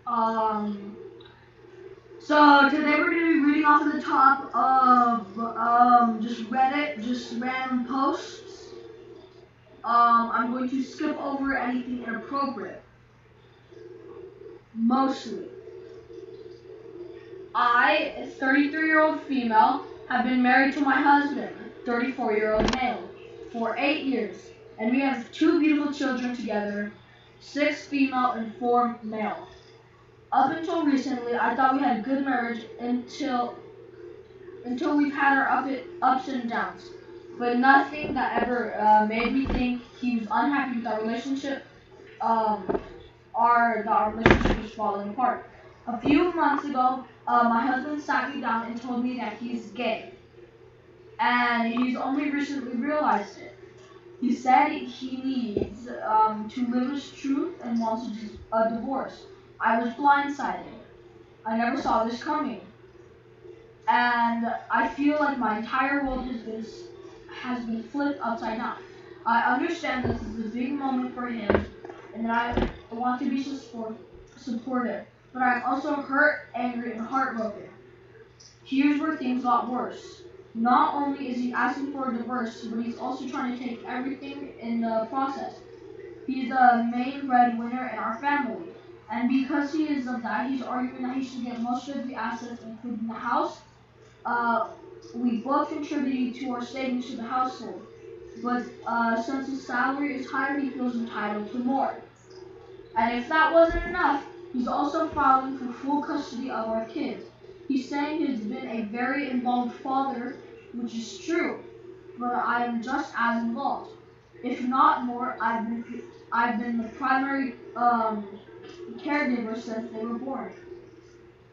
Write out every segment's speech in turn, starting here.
Um, so today we're going to be reading off of the top of just Reddit, just random posts. I'm going to skip over anything inappropriate. Mostly. I, a 33-year-old female, have been married to my husband, 34-year-old male, for 8 years, and we have 2 beautiful children together, 6 female and 4 male. Up until recently, I thought we had a good marriage until we've had our ups and downs, but nothing that ever made me think he was unhappy with our relationship. Um, our relationship was falling apart. A few months ago, my husband sat me down and told me that he's gay, and he's only recently realized it. He said he needs to live his truth and wants a divorce. I was blindsided. I never saw this coming, and I feel like my entire world has been flipped upside down. I understand this is a big moment for him, and that I want to be supportive, but I'm also hurt, angry, and heartbroken. Here's where things got worse. Not only is he asking for a divorce, but he's also trying to take everything in the process. He's the main breadwinner in our family, and because he is of that, he's arguing that he should get most of the assets, including the house. Uh, we both contributed to our savings to the household, but since his salary is higher, he feels entitled to more. And if that wasn't enough, he's also filing for full custody of our kids. He's saying he's been a very involved father, which is true, but I am just as involved. If not more, I've been the primary caregiver since they were born.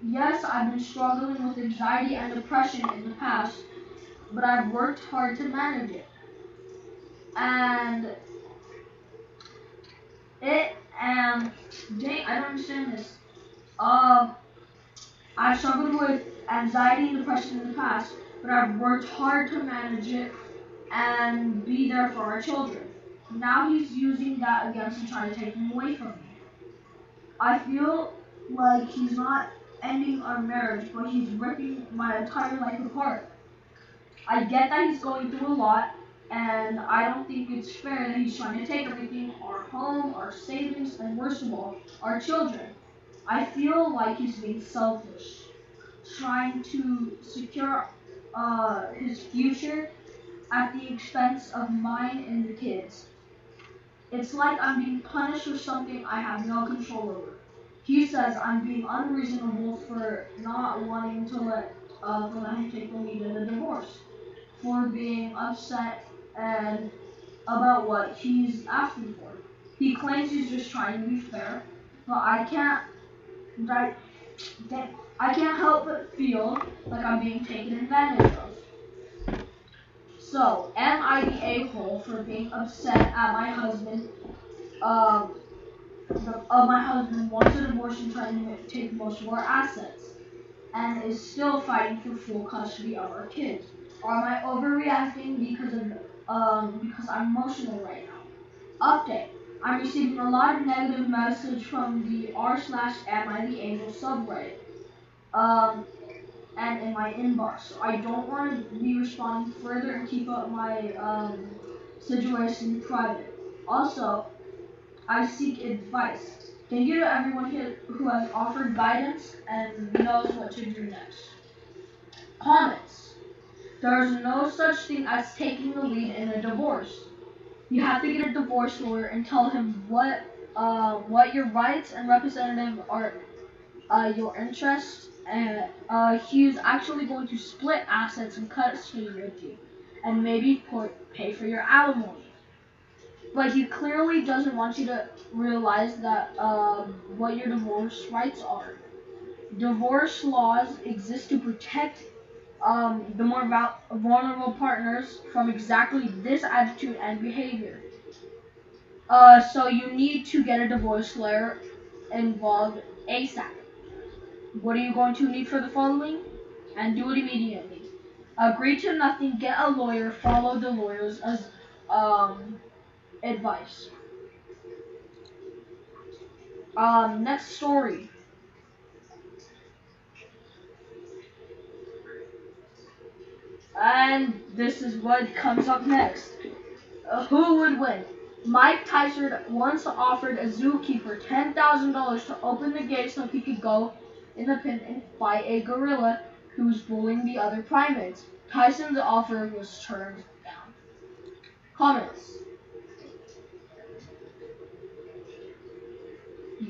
Yes, I've been struggling with anxiety and depression in the past, but I've worked hard to manage it. And it and dang, I don't understand this. Um, I've struggled with anxiety and depression in the past, but I've worked hard to manage it and be there for our children. Now he's using that against and trying to take them away from me. I feel like he's not ending our marriage, but he's ripping my entire life apart. I get that he's going through a lot, and I don't think it's fair that he's trying to take everything, our home, our savings, and worst of all, our children. I feel like he's being selfish, trying to secure his future at the expense of mine and the kids. It's like I'm being punished for something I have no control over. He says I'm being unreasonable for not wanting to let him take the lead in the divorce, for being upset and about what he's asking for. He claims he's just trying to be fair, but I, I can't help but feel like I'm being taken advantage of. So, am I the a-hole for being upset at my husband? Um, my husband wants a divorce and trying to take most of our assets, and is still fighting for full custody of our kids. Or am I overreacting because I'm emotional right now? Update. I'm receiving a lot of negative message from the r/am I the angel subreddit. Um, and in my inbox. So I don't want to be responding further and keep up my situation private. Also, I seek advice. Thank you to everyone here who has offered guidance and knows what to do next. Comments. There is no such thing as taking the lead in a divorce. You have to get a divorce lawyer and tell him what your rights and representative are, your interests, and he's actually going to split assets and custody with you, and maybe pay for your alimony. But he clearly doesn't want you to realize that what your divorce rights are. Divorce laws exist to protect the more vulnerable partners from exactly this attitude and behavior. So you need to get a divorce lawyer involved ASAP. What are you going to need for the following? And do it immediately. Agree to nothing, get a lawyer, follow the lawyer's um, advice. Next story. And this is what comes up next. Who would win? Mike Tyson once offered a zookeeper $10,000 to open the gate so he could go in the pen and fight a gorilla who was bullying the other primates. Tyson's offer was turned down. Comments.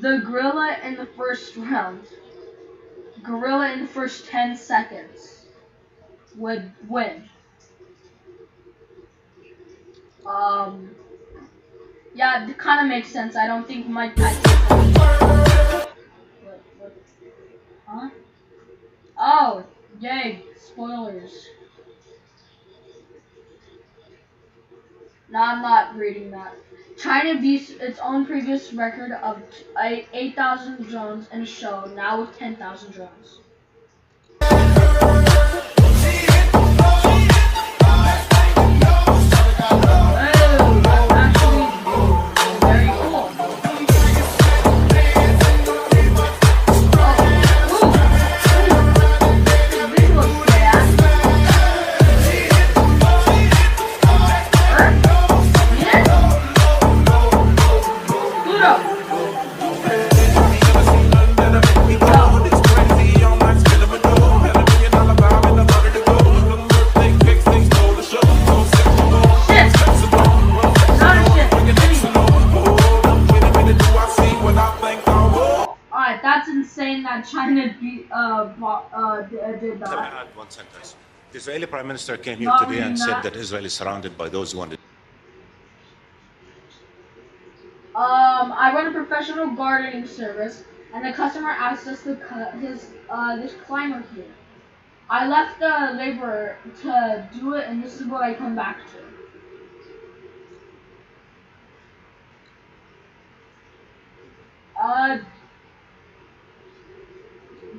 The gorilla in the first round, gorilla in the first 10 seconds would win. Yeah, it kind of makes sense. I don't think Mike Tyson. What? Huh? Oh, yay! Spoilers. No, I'm not reading that. China beats its own previous record of 8,000 drones in a show, now with 10,000 drones. China did that. Let me add one sentence. The Israeli Prime Minister came here today and said that Israel is surrounded by those who want to. I run a professional gardening service, and the customer asked us to cut this climber here. I left the laborer to do it, and this is what I come back to.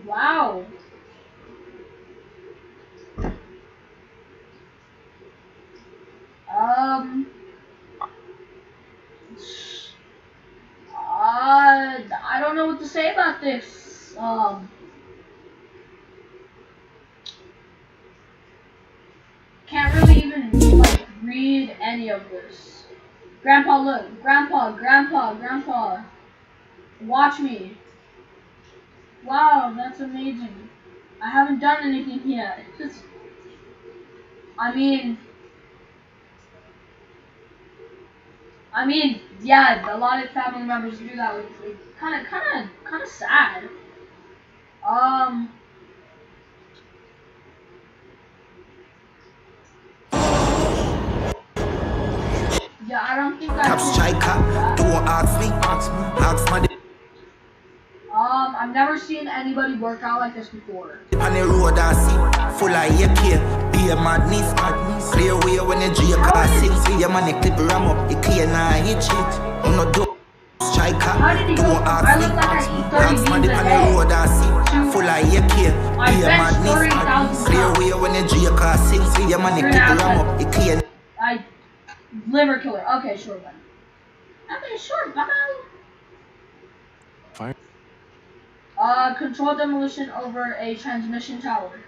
Wow. I don't know what to say about this. Can't really even like read any of this. Grandpa, look, Grandpa, watch me. Wow, that's amazing. I haven't done anything yet. I mean, yeah, a lot of family members do that. It's kind of sad. Yeah, I don't think I've never seen anybody work out like this before. On the road I see, full of AK, be a madness, clear way when you drink a sing, see your money clip ram up, the clear now hit shit, I'm not do striker, don't ask me, ask me on the road I see, full of AK, be a madness, clear way when you drink a sing, see your money clip ram up, the clear. Liver killer, okay, sure then. Okay, sure, bye. Fire. Controlled demolition over a transmission tower.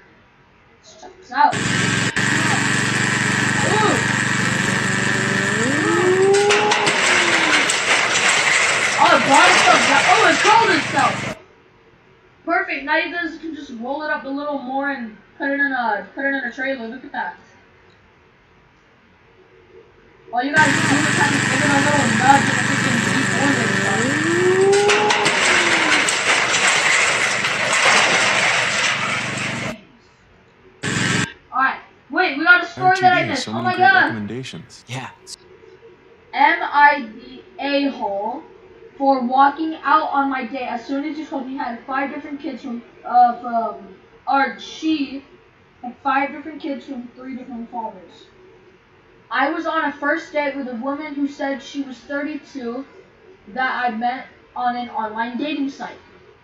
Let's check this out. Ooh. Oh, it brought itself down. Oh, it controlled itself. Perfect. Now you guys can just roll it up a little more and put it in a trailer. Look at that. All you guys do is kind of give it a little nudge and it can deform itself. Alright, wait, we got a story that I missed. So oh many my great god! Recommendations. Yeah. Am I the a-hole for walking out on my date as soon as you told me you had 5 different kids or she had 5 different kids from 3 different fathers? I was on a first date with a woman who said she was 32 that I met on an online dating site.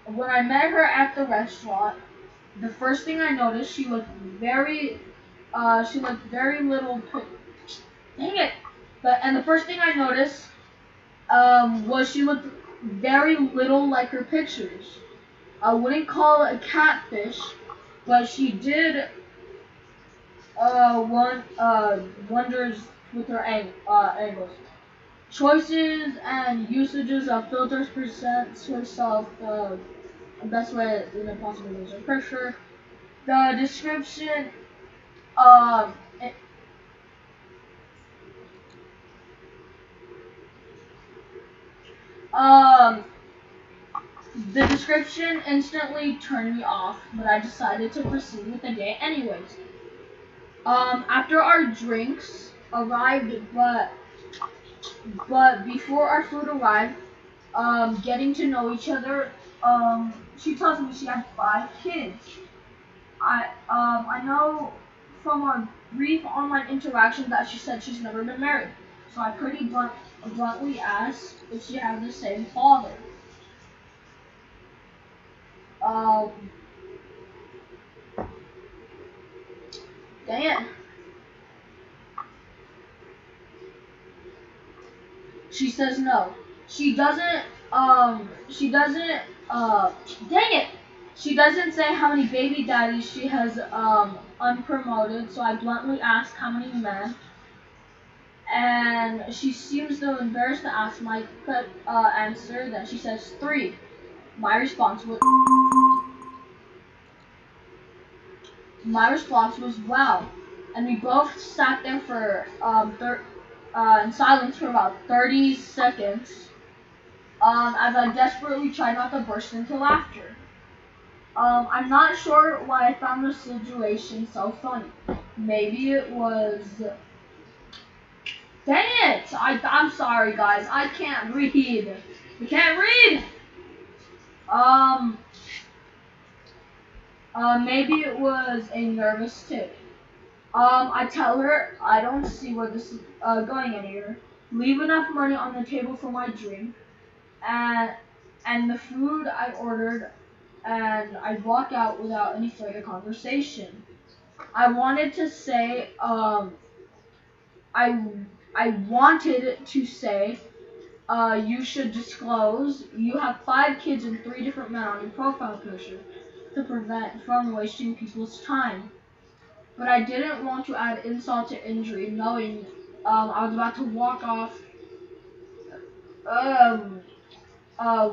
When I met her at the restaurant, the first thing I noticed, she looked very little. Dang it! And the first thing I noticed was she looked very little like her pictures. I wouldn't call it a catfish, but she did wonders with her angles. Choices and usages of filters presents herself the best way in a possible laser picture. The description, um, it- um, the description instantly turned me off, but I decided to proceed with the day anyways. After our drinks arrived, but before our food arrived, getting to know each other, she tells me she had 5 kids. I know from our brief online interaction that she said she's never been married, so I pretty bluntly asked if she had the same father. Um, Dang it. She says no. She doesn't, she doesn't, dang it! She doesn't say how many baby daddies she has, unpromoted, so I bluntly ask how many men, and she seems though embarrassed to ask my answer, then she says 3. My response was, wow, and we both sat there for, in silence for about 30 seconds, as I desperately tried not to burst into laughter. I'm not sure why I found the situation so funny. Maybe it was... Dang it! I'm sorry, guys. I can't read. I can't read! Um, Maybe it was a nervous tick. I tell her I don't see where this is going anywhere. Leave enough money on the table for my drink, and the food I ordered, and I walk out without any further conversation. I wanted to say, I I wanted to say, you should disclose you have 5 kids and 3 different men on your profile picture to prevent from wasting people's time. But I didn't want to add insult to injury, knowing I was about to um,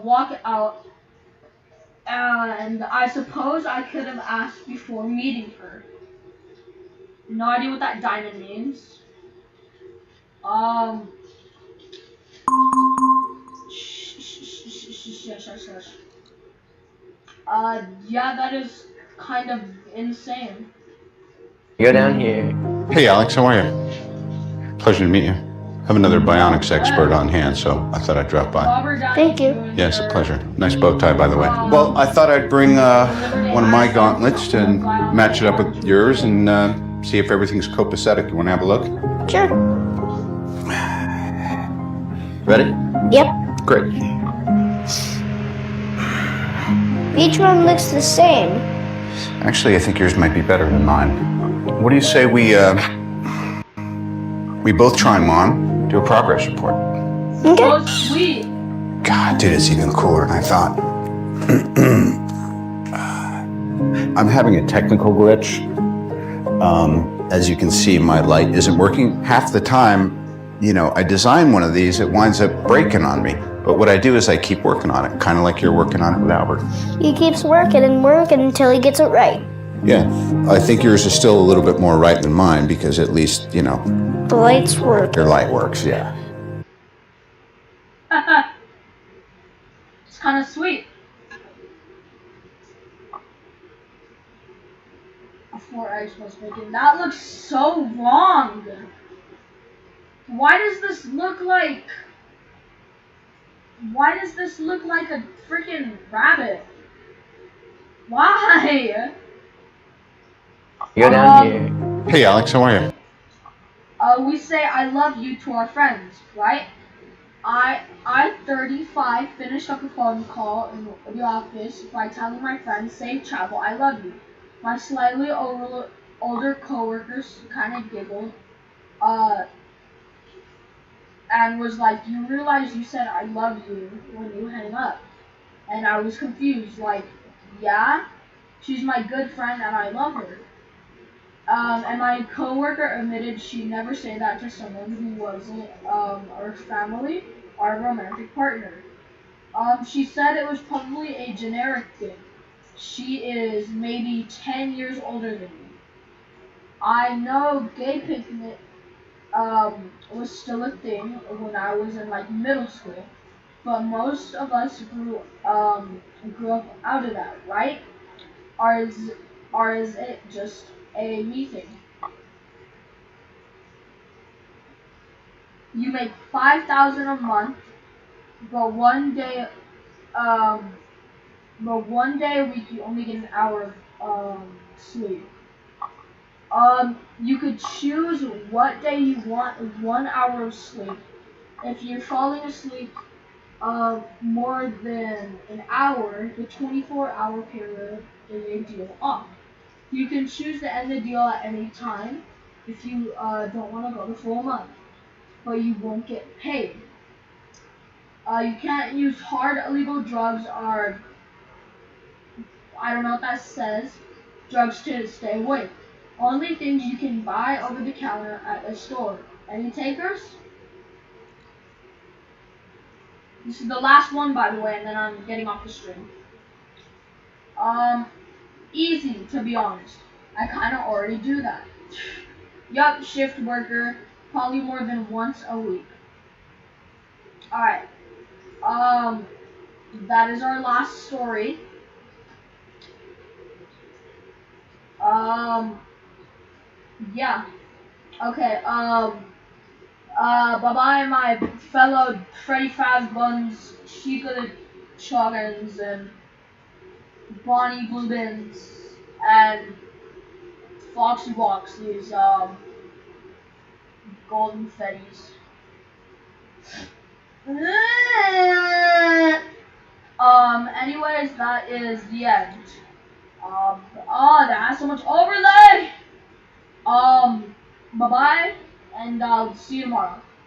walk out, and I suppose I could have asked before meeting her. No idea what that diamond means. Um, shush. Yeah, that is kind of insane. Go down here. Hey, Alex, how are you? Pleasure to meet you. I have another bionics expert on hand, so I thought I'd drop by. Thank you. Yeah, it's a pleasure. Nice bow tie, by the way. Well, I thought I'd bring one of my gauntlets and match it up with yours and see if everything's copacetic. You want to have a look? Sure. Ready? Yep. Great. Each one looks the same. Actually, I think yours might be better than mine. What do you say we both try them on, do a progress report? Okay. Oh, sweet. God, dude, it's even cooler than I thought. I'm having a technical glitch. As you can see, my light isn't working. Half the time, I design one of these, it winds up breaking on me. But what I do is I keep working on it, kind of like you're working on it with Albert. He keeps working and working until he gets it right. Yeah, I think yours is still a little bit more right than mine because at least, The lights work. your light works, yeah. It's kind of sweet. Before eggs was bacon. That looks so wrong. Why does this look like a freaking rabbit? Why? Go down here. Hey, Alex, how are you? We say I love you to our friends, right? I 35 finished up a phone call in the office by telling my friends, safe travel, I love you. My slightly older coworkers kind of giggled, and was like, you realize you said I love you when you hang up? And I was confused, like, yeah? She's my good friend and I love her. And my coworker admitted she'd never say that to someone who wasn't our family or romantic partner. She said it was probably a generic thing. She is maybe 10 years older than me. I know gay picnic was still a thing when I was in like middle school, but most of us grew up out of that, right? Or is it just a me thing? You make 5,000 a month, but um, one day a week you only get an hour of sleep. You could choose what day you want 1 hour of sleep. If you're falling asleep more than an hour, the 24-hour period is a deal off. You can choose to end the deal at any time if you don't want to go the full month, but you won't get paid. You can't use hard illegal drugs or I don't know what that says. Drugs to stay awake. Only things you can buy over the counter at a store. Any takers? This is the last one, by the way, and then I'm getting off the stream. Easy, to be honest. I kind of already do that. Yup, shift worker, probably more than once a week. Alright, that is our last story. Yeah. Okay, bye-bye my fellow Freddy Fazbuns, Chica the Chuggins, and Bonnie Bluebins, and Foxy Woxleys, Golden Fetties. Anyways, that is the end. That has so much overlay! Bye-bye, and I'll see you tomorrow.